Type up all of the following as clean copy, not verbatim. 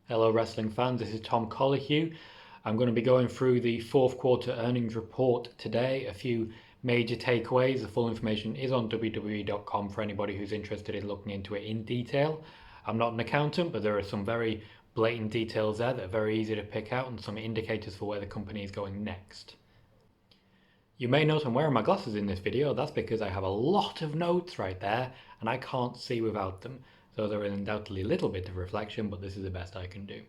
Hello wrestling fans, this is Tom Collihew. I'm going to be going through the fourth quarter earnings report today. A few major takeaways. The full information is on WWE.com for anybody who's interested in looking into it in detail. I'm not an accountant, but there are some very blatant details there that are very easy to pick out and some indicators for where the company is going next. You may note I'm wearing my glasses in this video. That's because I have a lot of notes right there and I can't see without them. So there is undoubtedly a little bit of reflection, but this is the best I can do.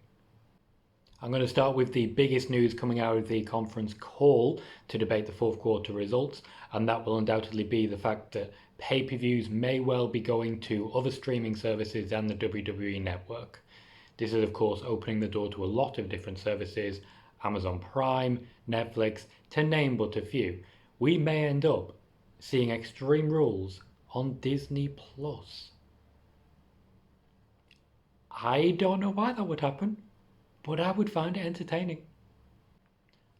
I'm going to start with the biggest news coming out of the conference call to debate the fourth quarter results, and that will undoubtedly be the fact that pay-per-views may well be going to other streaming services than the WWE network. This is of course opening the door to a lot of different services, Amazon Prime, Netflix, to name but a few. We may end up seeing Extreme Rules on Disney Plus. I don't know why that would happen, but I would find it entertaining.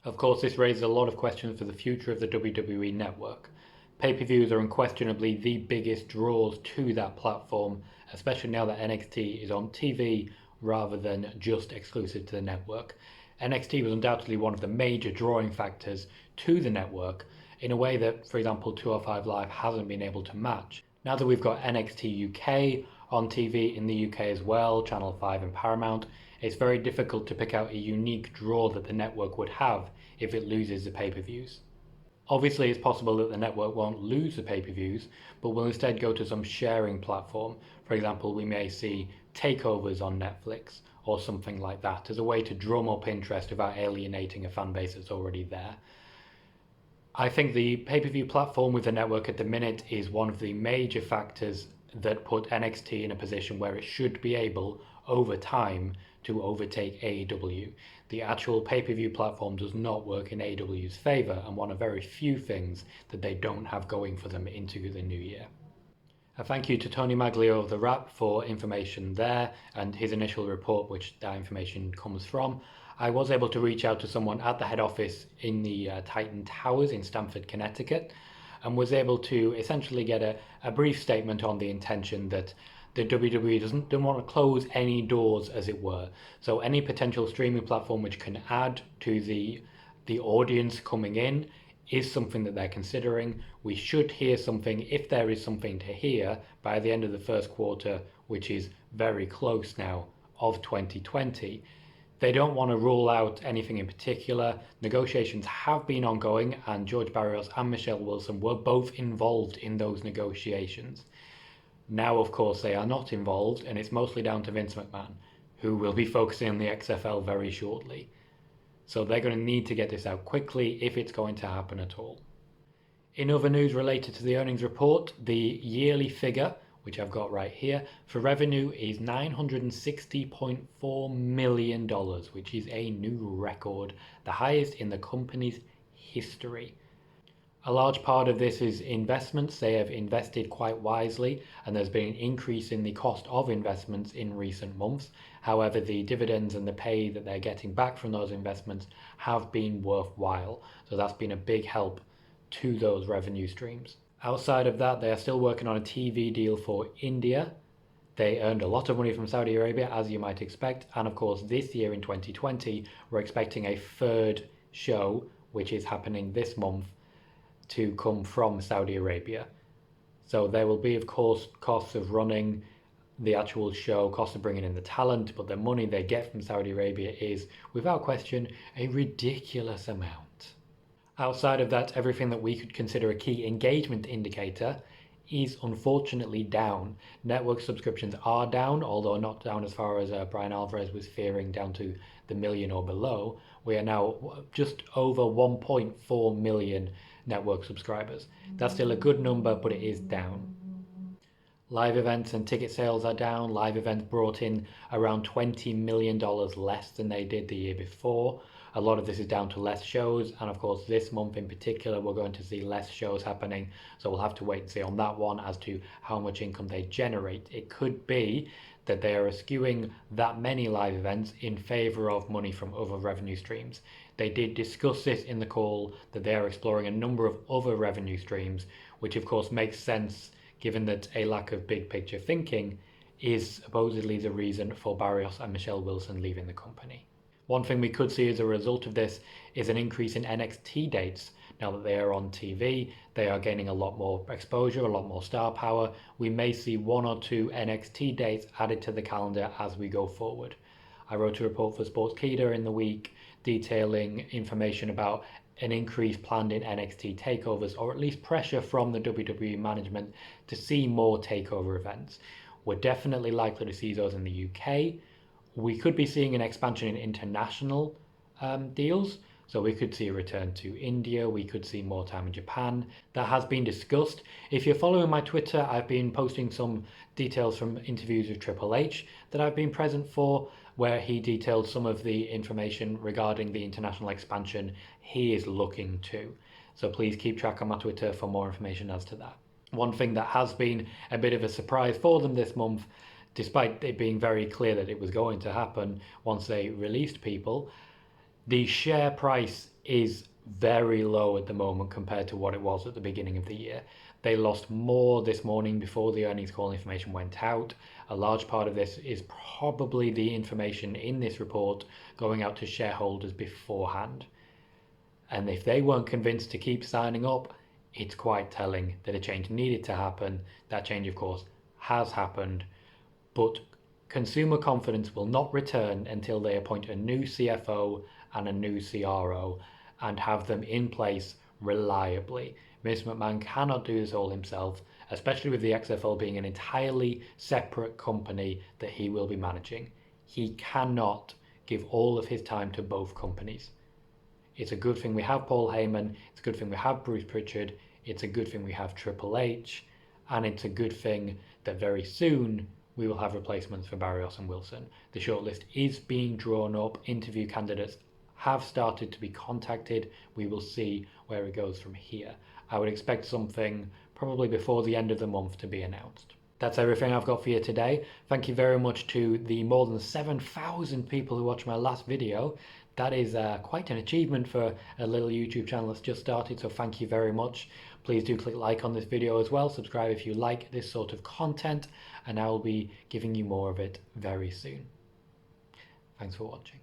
Of course, this raises a lot of questions for the future of the WWE network. Pay-per-views are unquestionably the biggest draws to that platform, especially now that NXT is on TV rather than just exclusive to the network. NXT was undoubtedly one of the major drawing factors to the network in a way that, for example, 205 Live hasn't been able to match. Now that we've got NXT UK on TV in the UK as well, Channel 5 and Paramount, it's very difficult to pick out a unique draw that the network would have if it loses the pay-per-views. Obviously, it's possible that the network won't lose the pay-per-views, but will instead go to some sharing platform. For example, we may see takeovers on Netflix or something like that as a way to drum up interest without alienating a fan base that's already there. I think the pay-per-view platform with the network at the minute is one of the major factors that put NXT in a position where it should be able, over time, to overtake AEW. The actual pay-per-view platform does not work in AEW's favour and one of very few things that they don't have going for them into the new year. A thank you to Tony Maglio of The Wrap for information there and his initial report, which that information comes from. I was able to reach out to someone at the head office in the Titan Towers in Stamford, Connecticut, and was able to essentially get a brief statement on the intention that the WWE doesn't want to close any doors, as it were. So any potential streaming platform which can add to the audience coming in is something that they're considering. We should hear something, if there is something to hear, by the end of the first quarter, which is very close now, of 2020. They don't want to rule out anything in particular. Negotiations have been ongoing and George Barrios and Michelle Wilson were both involved in those negotiations. Now, of course, they are not involved and it's mostly down to Vince McMahon, who will be focusing on the XFL very shortly. So they're going to need to get this out quickly if it's going to happen at all. In other news related to the earnings report, the yearly figure, which I've got right here, for revenue is $960.4 million, which is a new record, the highest in the company's history. A large part of this is investments. They have invested quite wisely, and there's been an increase in the cost of investments in recent months. However, the dividends and the pay that they're getting back from those investments have been worthwhile. So that's been a big help to those revenue streams. Outside of that, they are still working on a TV deal for India. They earned a lot of money from Saudi Arabia, as you might expect. And of course, this year in 2020, we're expecting a third show, which is happening this month, to come from Saudi Arabia. So there will be, of course, costs of running the actual show, costs of bringing in the talent, but the money they get from Saudi Arabia is, without question, a ridiculous amount. Outside of that, everything that we could consider a key engagement indicator is unfortunately down. Network subscriptions are down, although not down as far as Brian Alvarez was fearing, down to the million or below. We are now just over 1.4 million network subscribers. That's still a good number, but it is down. Live events and ticket sales are down. Live events brought in around $20 million less than they did the year before. A lot of this is down to less shows, and of course this month in particular we're going to see less shows happening, so we'll have to wait and see on that one as to how much income they generate. It could be that they are eschewing that many live events in favor of money from other revenue streams. They did discuss this in the call, that they are exploring a number of other revenue streams, which of course makes sense given that a lack of big picture thinking is supposedly the reason for Barrios and Michelle Wilson leaving the company. One thing we could see as a result of this is an increase in NXT dates. Now that they are on TV, they are gaining a lot more exposure, a lot more star power. We may see 1 or 2 NXT dates added to the calendar as we go forward. I wrote a report for Sportskeeda in the week detailing information about an increase planned in NXT takeovers, or at least pressure from the WWE management to see more takeover events. We're definitely likely to see those in the UK. We could be seeing an expansion in international deals. So we could see a return to India. We could see more time in Japan. That has been discussed. If you're following my Twitter, I've been posting some details from interviews with Triple H that I've been present for, where he detailed some of the information regarding the international expansion he is looking to. So please keep track on my Twitter for more information as to that. One thing that has been a bit of a surprise for them this month, despite it being very clear that it was going to happen once they released people, the share price is very low at the moment compared to what it was at the beginning of the year. They lost more this morning before the earnings call information went out. A large part of this is probably the information in this report going out to shareholders beforehand. And if they weren't convinced to keep signing up, it's quite telling that a change needed to happen. That change, of course, has happened, but consumer confidence will not return until they appoint a new CFO and a new CRO and have them in place reliably. Vince McMahon cannot do this all himself, especially with the XFL being an entirely separate company that he will be managing. He cannot give all of his time to both companies. It's a good thing we have Paul Heyman, it's a good thing we have Bruce Pritchard, it's a good thing we have Triple H, and it's a good thing that very soon we will have replacements for Barrios and Wilson. The shortlist is being drawn up, interview candidates have started to be contacted. We will see where it goes from here. I would expect something probably before the end of the month to be announced. That's everything I've got for you today. Thank you very much to the more than 7,000 people who watched my last video. That is quite an achievement for a little YouTube channel that's just started, so thank you very much. Please do click like on this video as well, subscribe if you like this sort of content, and I will be giving you more of it very soon. Thanks for watching.